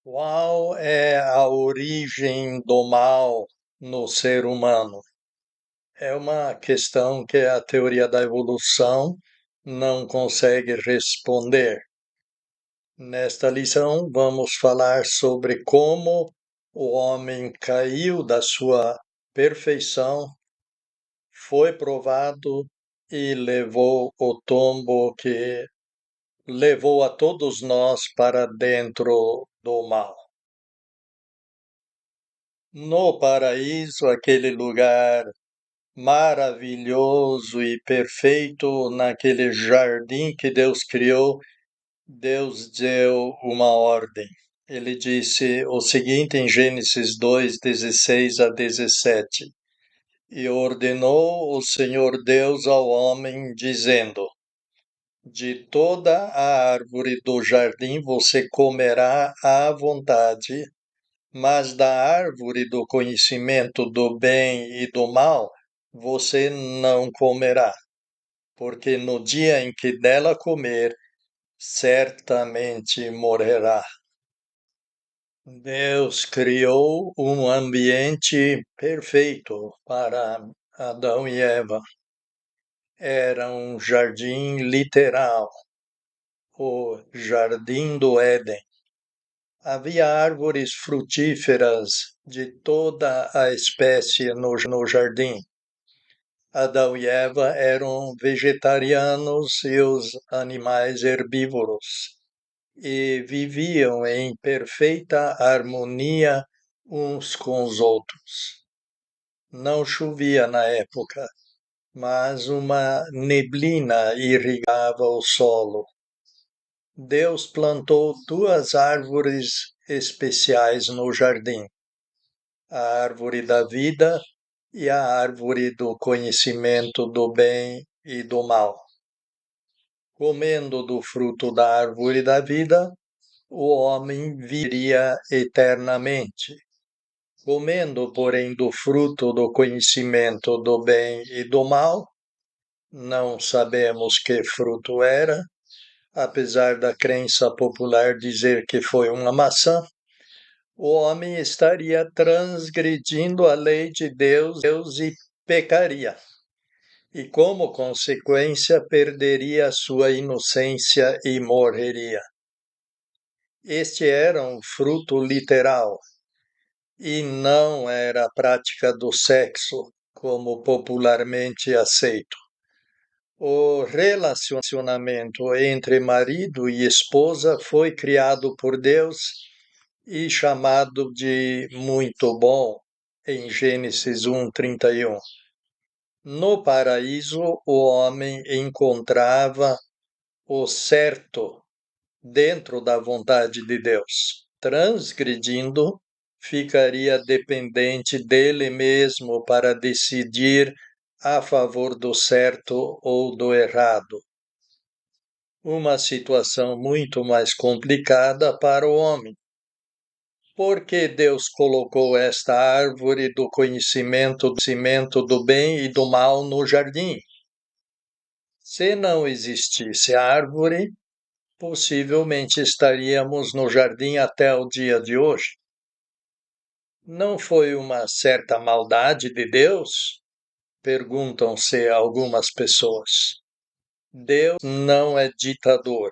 Qual é a origem do mal no ser humano? É uma questão que a teoria da evolução não consegue responder. Nesta lição, vamos falar sobre como o homem caiu da sua perfeição, foi provado e levou o tombo que levou a todos nós para dentro do mal. No paraíso, aquele lugar maravilhoso e perfeito, naquele jardim que Deus criou, Deus deu uma ordem. Ele disse o seguinte em Gênesis 2:16 a 17: E ordenou o Senhor Deus ao homem, dizendo: De toda a árvore do jardim você comerá à vontade, mas da árvore do conhecimento do bem e do mal você não comerá, porque no dia em que dela comer, certamente morrerá. Deus criou um ambiente perfeito para Adão e Eva. Era um jardim literal, o Jardim do Éden. Havia árvores frutíferas de toda a espécie no jardim. Adão e Eva eram vegetarianos e os animais herbívoros, e viviam em perfeita harmonia uns com os outros. Não chovia na época, mas uma neblina irrigava o solo. Deus plantou duas árvores especiais no jardim: a árvore da vida e a árvore do conhecimento do bem e do mal. Comendo do fruto da árvore da vida, o homem viveria eternamente. Comendo, porém, do fruto do conhecimento do bem e do mal, não sabemos que fruto era, apesar da crença popular dizer que foi uma maçã, o homem estaria transgredindo a lei de Deus e pecaria. E, como consequência, perderia a sua inocência e morreria. Este era um fruto literal, e não era a prática do sexo, como popularmente aceito. O relacionamento entre marido e esposa foi criado por Deus e chamado de muito bom, em Gênesis 1:31. No paraíso, o homem encontrava o certo dentro da vontade de Deus. Transgredindo, ficaria dependente dele mesmo para decidir a favor do certo ou do errado. Uma situação muito mais complicada para o homem. Por que Deus colocou esta árvore do conhecimento do bem e do mal no jardim? Se não existisse a árvore, possivelmente estaríamos no jardim até o dia de hoje. Não foi uma certa maldade de Deus? Perguntam-se algumas pessoas. Deus não é ditador.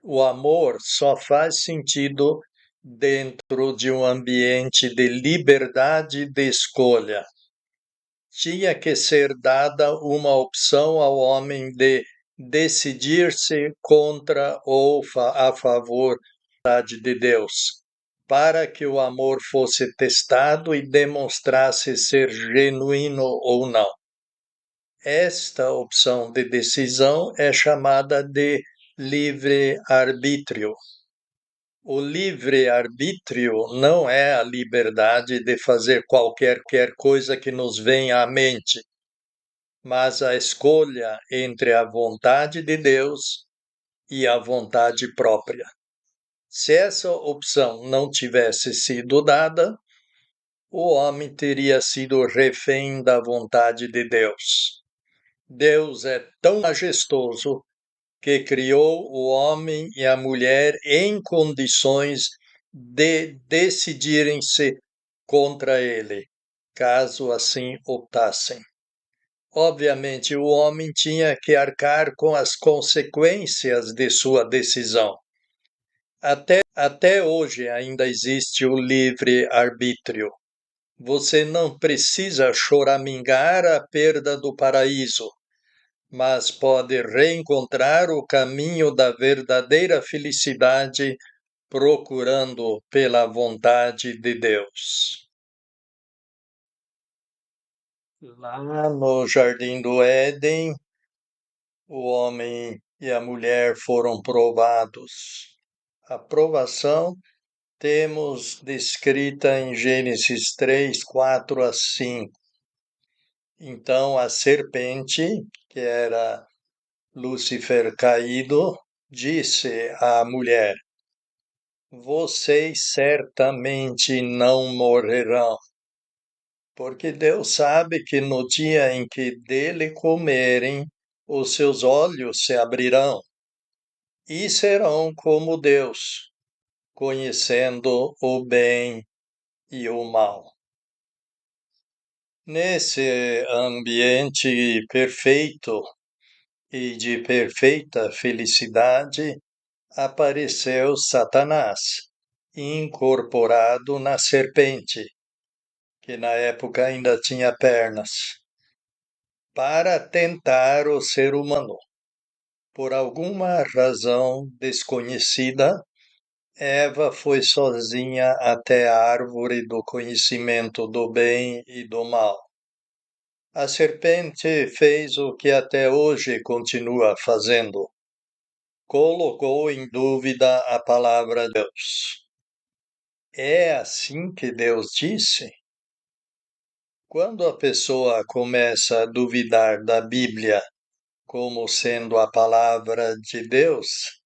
O amor só faz sentido dentro de um ambiente de liberdade de escolha. Tinha que ser dada uma opção ao homem de decidir-se contra ou a favor da vontade de Deus, para que o amor fosse testado e demonstrasse ser genuíno ou não. Esta opção de decisão é chamada de livre-arbítrio. O livre-arbítrio não é a liberdade de fazer qualquer coisa que nos venha à mente, mas a escolha entre a vontade de Deus e a vontade própria. Se essa opção não tivesse sido dada, o homem teria sido refém da vontade de Deus. Deus é tão majestoso que criou o homem e a mulher em condições de decidirem-se contra ele, caso assim optassem. Obviamente, o homem tinha que arcar com as consequências de sua decisão. Até hoje ainda existe o livre-arbítrio. Você não precisa choramingar a perda do paraíso, mas pode reencontrar o caminho da verdadeira felicidade procurando pela vontade de Deus. Lá no Jardim do Éden, o homem e a mulher foram provados. A provação temos descrita em Gênesis 3, 4 a 5. Então a serpente, que era Lúcifer caído, disse à mulher: Vocês certamente não morrerão, porque Deus sabe que no dia em que dele comerem, os seus olhos se abrirão e serão como Deus, conhecendo o bem e o mal. Nesse ambiente perfeito e de perfeita felicidade, apareceu Satanás, incorporado na serpente, que na época ainda tinha pernas, para tentar o ser humano. Por alguma razão desconhecida, Eva foi sozinha até a árvore do conhecimento do bem e do mal. A serpente fez o que até hoje continua fazendo. Colocou em dúvida a palavra de Deus. É assim que Deus disse? Quando a pessoa começa a duvidar da Bíblia como sendo a palavra de Deus,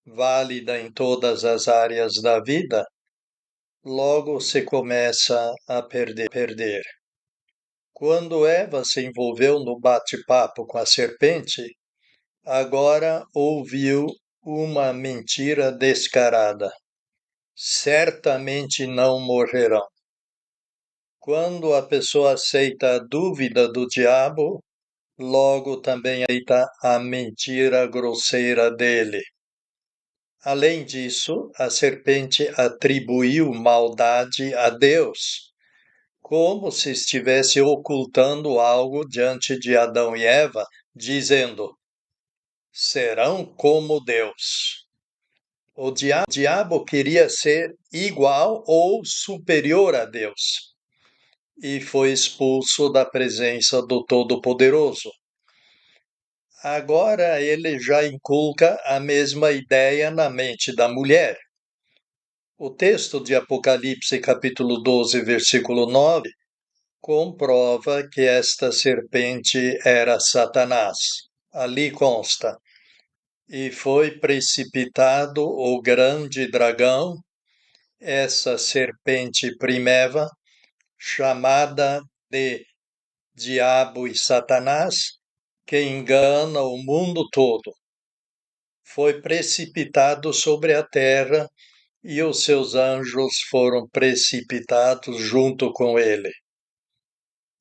válida em todas as áreas da vida, logo se começa a perder. Quando Eva se envolveu no bate-papo com a serpente, agora ouviu uma mentira descarada. Certamente não morrerão. Quando a pessoa aceita a dúvida do diabo, logo também aceita a mentira grosseira dele. Além disso, a serpente atribuiu maldade a Deus, como se estivesse ocultando algo diante de Adão e Eva, dizendo: serão como Deus. O diabo queria ser igual ou superior a Deus e foi expulso da presença do Todo-Poderoso. Agora ele já inculca a mesma ideia na mente da mulher. O texto de Apocalipse, capítulo 12, versículo 9, comprova que esta serpente era Satanás. Ali consta: e foi precipitado o grande dragão, essa serpente primeva, chamada de Diabo e Satanás, que engana o mundo todo. Foi precipitado sobre a terra e os seus anjos foram precipitados junto com ele.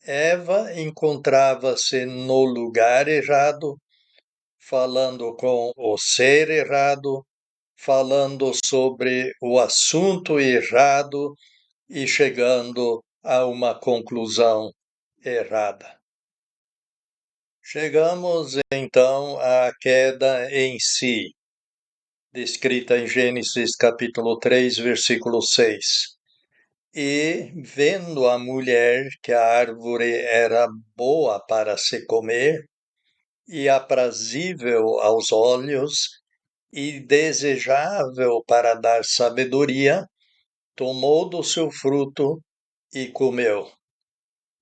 Eva encontrava-se no lugar errado, falando com o ser errado, falando sobre o assunto errado e chegando a uma conclusão errada. Chegamos então à queda em si, descrita em Gênesis capítulo 3, versículo 6. E, vendo a mulher que a árvore era boa para se comer, e aprazível aos olhos, e desejável para dar sabedoria, tomou do seu fruto e comeu.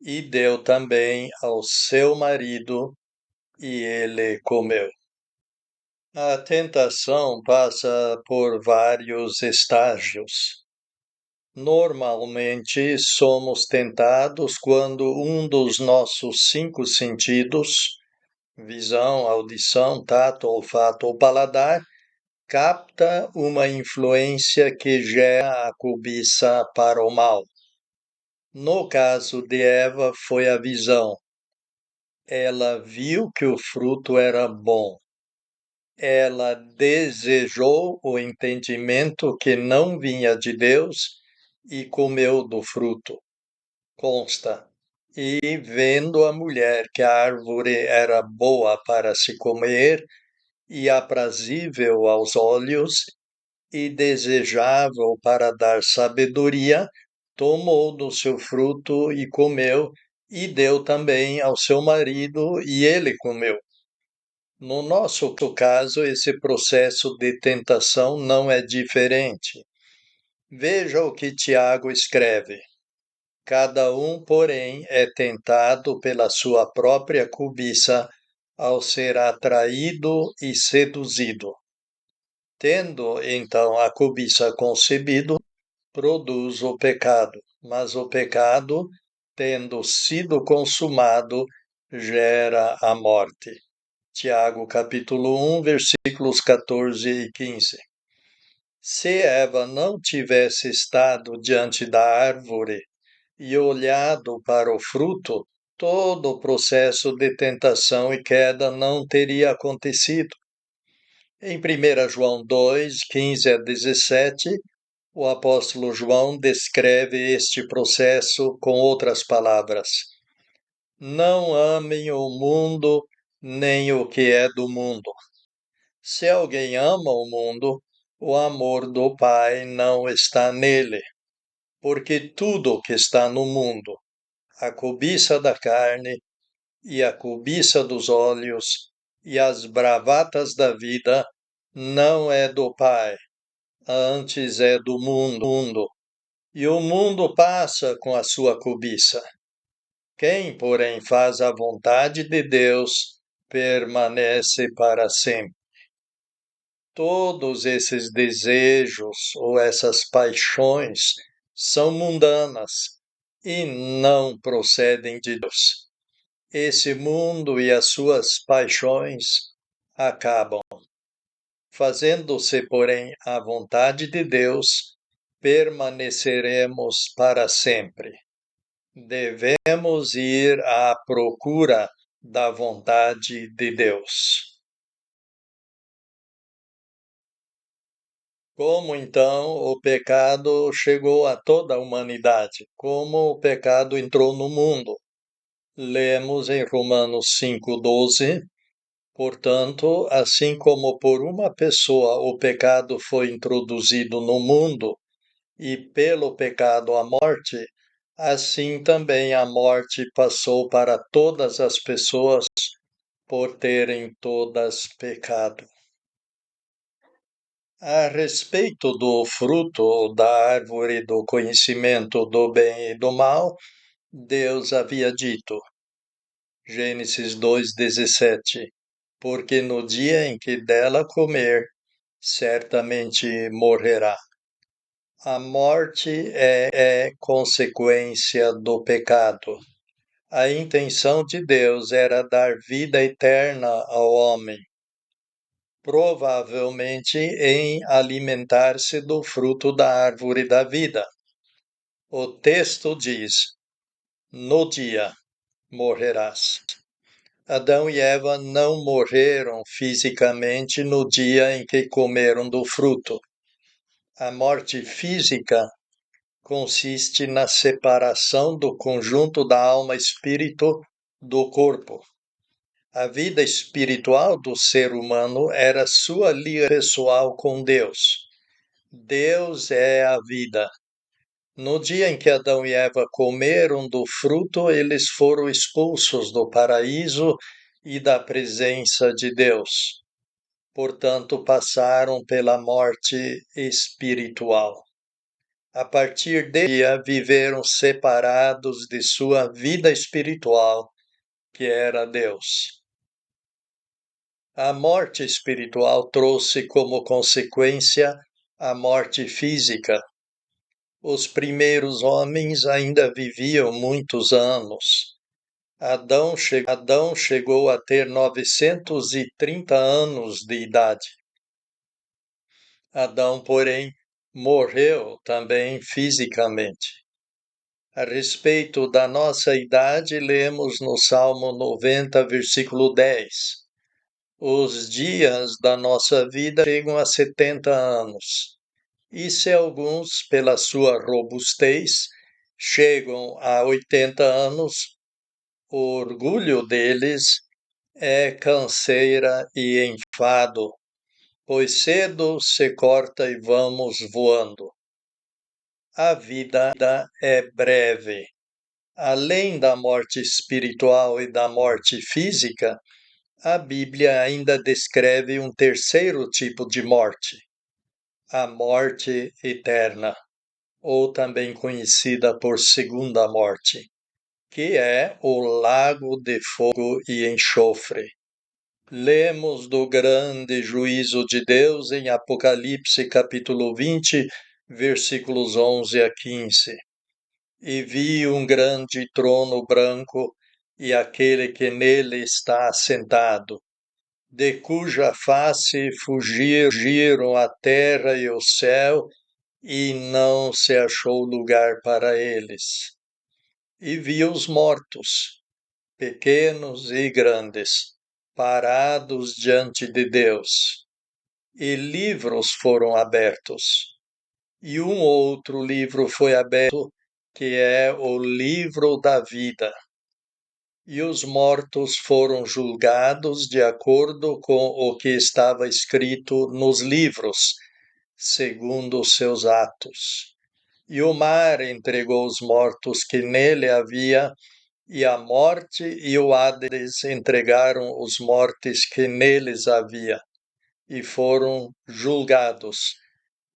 E deu também ao seu marido, e ele comeu. A tentação passa por vários estágios. Normalmente somos tentados quando um dos nossos 5 sentidos, visão, audição, tato, olfato ou paladar, capta uma influência que gera a cobiça para o mal. No caso de Eva, foi a visão. Ela viu que o fruto era bom. Ela desejou o entendimento que não vinha de Deus e comeu do fruto. Consta. E vendo a mulher que a árvore era boa para se comer e aprazível aos olhos e desejável para dar sabedoria, tomou do seu fruto e comeu, e deu também ao seu marido, e ele comeu. No nosso caso, esse processo de tentação não é diferente. Veja o que Tiago escreve. Cada um, porém, é tentado pela sua própria cobiça ao ser atraído e seduzido. Tendo então a cobiça concebido, produz o pecado, mas o pecado, tendo sido consumado, gera a morte. Tiago capítulo 1, versículos 14 e 15. Se Eva não tivesse estado diante da árvore e olhado para o fruto, todo o processo de tentação e queda não teria acontecido. Em 1 João 2, 15 a 17, o apóstolo João descreve este processo com outras palavras. Não amem o mundo, nem o que é do mundo. Se alguém ama o mundo, o amor do Pai não está nele, porque tudo que está no mundo, a cobiça da carne e a cobiça dos olhos e as bravatas da vida, não é do Pai, antes é do mundo. E o mundo passa com a sua cobiça. Quem, porém, faz a vontade de Deus, permanece para sempre. Todos esses desejos ou essas paixões são mundanas e não procedem de Deus. Esse mundo e as suas paixões acabam. Fazendo-se, porém, a vontade de Deus, permaneceremos para sempre. Devemos ir à procura da vontade de Deus. Como então o pecado chegou a toda a humanidade? Como o pecado entrou no mundo? Lemos em Romanos 5,12. Portanto, assim como por uma pessoa o pecado foi introduzido no mundo, e pelo pecado a morte, assim também a morte passou para todas as pessoas, por terem todas pecado. A respeito do fruto da árvore do conhecimento do bem e do mal, Deus havia dito, Gênesis 2,17, porque no dia em que dela comer, certamente morrerá. A morte é consequência do pecado. A intenção de Deus era dar vida eterna ao homem, provavelmente em alimentar-se do fruto da árvore da vida. O texto diz: no dia morrerás. Adão e Eva não morreram fisicamente no dia em que comeram do fruto. A morte física consiste na separação do conjunto da alma-espírito do corpo. A vida espiritual do ser humano era sua ligação pessoal com Deus. Deus é a vida. No dia em que Adão e Eva comeram do fruto, eles foram expulsos do paraíso e da presença de Deus. Portanto, passaram pela morte espiritual. A partir desse dia, viveram separados de sua vida espiritual, que era Deus. A morte espiritual trouxe como consequência a morte física. Os primeiros homens ainda viviam muitos anos. Adão chegou a ter 930 anos de idade. Adão, porém, morreu também fisicamente. A respeito da nossa idade, lemos no Salmo 90, versículo 10. Os dias da nossa vida chegam a 70 anos. E se alguns, pela sua robustez, chegam a 80 anos, o orgulho deles é canseira e enfado, pois cedo se corta e vamos voando. A vida é breve. Além da morte espiritual e da morte física, a Bíblia ainda descreve um terceiro tipo de morte, a morte eterna, ou também conhecida por segunda morte, que é o lago de fogo e enxofre. Lemos do grande juízo de Deus em Apocalipse capítulo 20, versículos 11 a 15. E vi um grande trono branco e aquele que nele está assentado, de cuja face fugiram a terra e o céu, e não se achou lugar para eles. E vi os mortos, pequenos e grandes, parados diante de Deus, e livros foram abertos. E um outro livro foi aberto, que é o livro da vida. E os mortos foram julgados de acordo com o que estava escrito nos livros, segundo os seus atos. E o mar entregou os mortos que nele havia, e a morte e o Hades entregaram os mortos que neles havia, e foram julgados,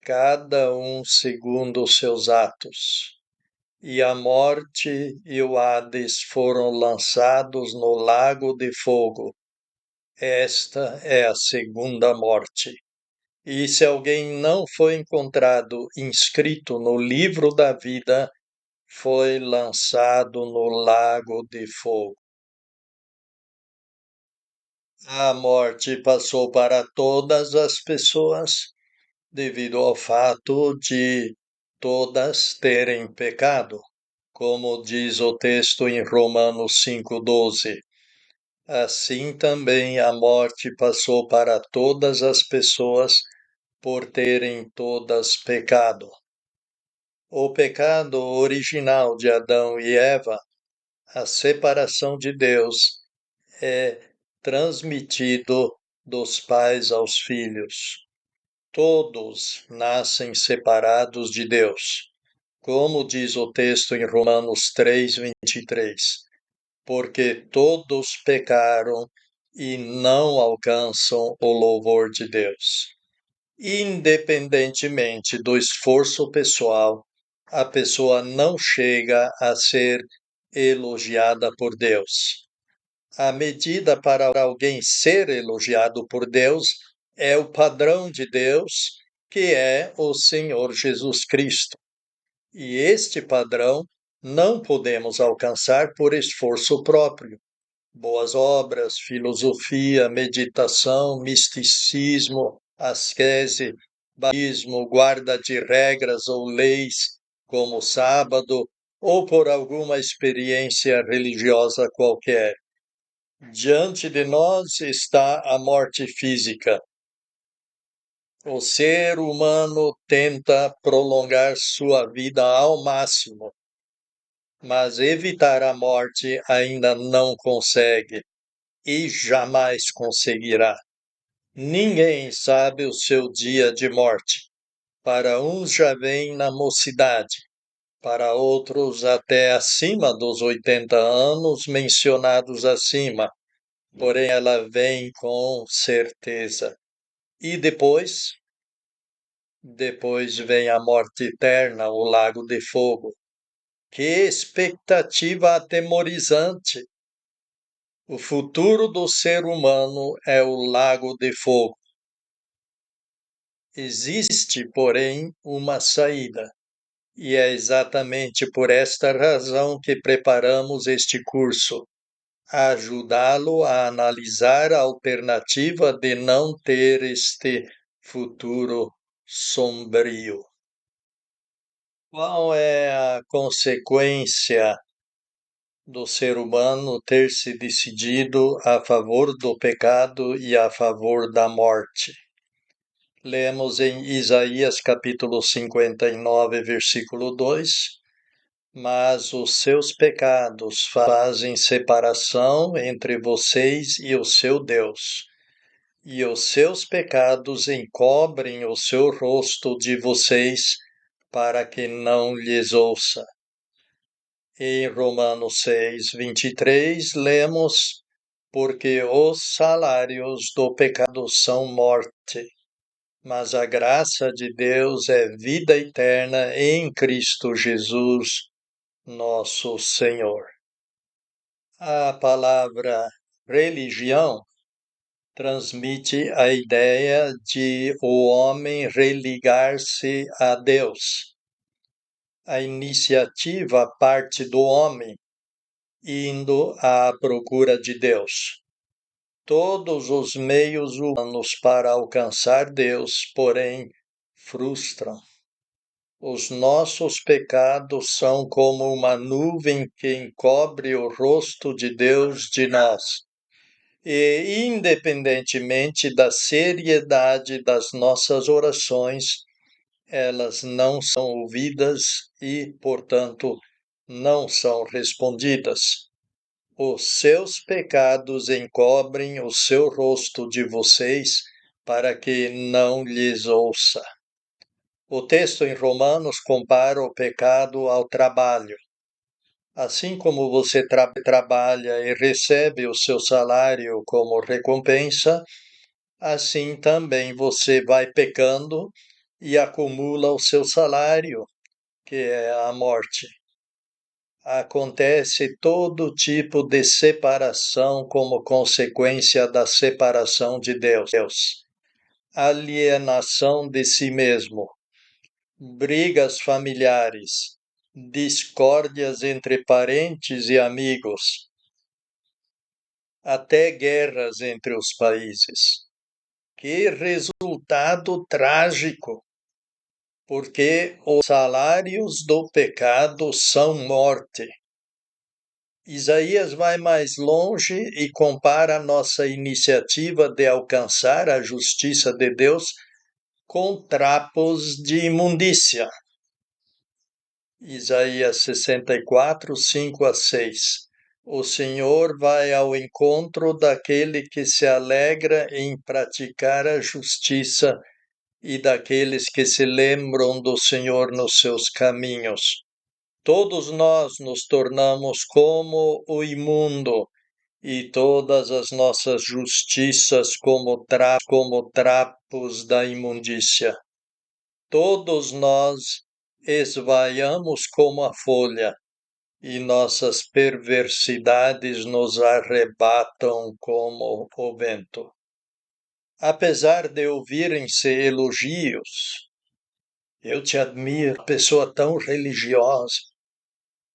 cada um segundo os seus atos. E a morte e o Hades foram lançados no lago de fogo. Esta é a segunda morte. E se alguém não foi encontrado inscrito no livro da vida, foi lançado no lago de fogo. A morte passou para todas as pessoas, devido ao fato de todas terem pecado, como diz o texto em Romanos 5,12. Assim também a morte passou para todas as pessoas, por terem todas pecado. O pecado original de Adão e Eva, a separação de Deus, é transmitido dos pais aos filhos. Todos nascem separados de Deus, como diz o texto em Romanos 3:23, porque todos pecaram e não alcançam o louvor de Deus. Independentemente do esforço pessoal, a pessoa não chega a ser elogiada por Deus. A medida para alguém ser elogiado por Deus é o padrão de Deus, que é o Senhor Jesus Cristo. E este padrão não podemos alcançar por esforço próprio. Boas obras, filosofia, meditação, misticismo, ascese, batismo, guarda de regras ou leis, como o sábado, ou por alguma experiência religiosa qualquer. Diante de nós está a morte física. O ser humano tenta prolongar sua vida ao máximo, mas evitar a morte ainda não consegue e jamais conseguirá. Ninguém sabe o seu dia de morte. Para uns já vem na mocidade, para outros até acima dos 80 anos mencionados acima, porém ela vem com certeza. E depois vem a morte eterna, o lago de fogo. Que expectativa atemorizante! O futuro do ser humano é o lago de fogo. Existe, porém, uma saída, e é exatamente por esta razão que preparamos este curso. ajudá-lo a analisar a alternativa de não ter este futuro sombrio. Qual é a consequência do ser humano ter se decidido a favor do pecado e a favor da morte? Lemos em Isaías capítulo 59, versículo 2: Mas os seus pecados fazem separação entre vocês e o seu Deus, e os seus pecados encobrem o seu rosto de vocês, para que não lhes ouça. Em Romanos 6, 23, lemos: Porque os salários do pecado são morte, mas a graça de Deus é vida eterna em Cristo Jesus, nosso Senhor. A palavra religião transmite a ideia de o homem religar-se a Deus. A iniciativa parte do homem, indo à procura de Deus. Todos os meios humanos para alcançar Deus, porém, frustram. Os nossos pecados são como uma nuvem que encobre o rosto de Deus de nós. E, independentemente da seriedade das nossas orações, elas não são ouvidas e, portanto, não são respondidas. Os seus pecados encobrem o seu rosto de vocês, para que não lhes ouça. O texto em Romanos compara o pecado ao trabalho. Assim como você trabalha e recebe o seu salário como recompensa, assim também você vai pecando e acumula o seu salário, que é a morte. Acontece todo tipo de separação como consequência da separação de Deus. Alienação de si mesmo, brigas familiares, discórdias entre parentes e amigos, até guerras entre os países. Que resultado trágico! Porque os salários do pecado são morte. Isaías vai mais longe e compara a nossa iniciativa de alcançar a justiça de Deus com trapos de imundícia. Isaías 64, 5 a 6. O Senhor vai ao encontro daquele que se alegra em praticar a justiça e daqueles que se lembram do Senhor nos seus caminhos. Todos nós nos tornamos como o imundo, e todas as nossas justiças como trapos da imundícia. Todos nós esvaiamos como a folha, e nossas perversidades nos arrebatam como o vento. Apesar de ouvirem-se elogios, eu te admiro, pessoa tão religiosa.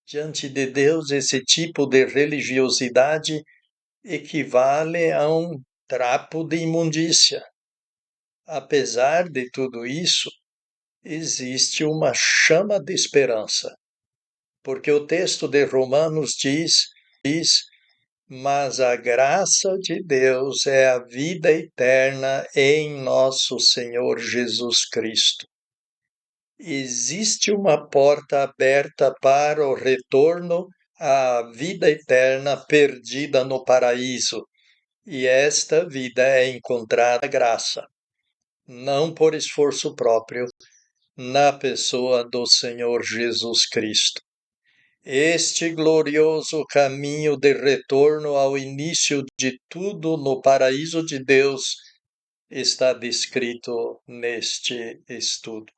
Diante de Deus, esse tipo de religiosidade equivale a um trapo de imundícia. Apesar de tudo isso, existe uma chama de esperança, porque o texto de Romanos diz: mas a graça de Deus é a vida eterna em nosso Senhor Jesus Cristo. Existe uma porta aberta para o retorno à vida eterna perdida no paraíso, e esta vida é encontrada na graça, não por esforço próprio, na pessoa do Senhor Jesus Cristo. Este glorioso caminho de retorno ao início de tudo no paraíso de Deus está descrito neste estudo.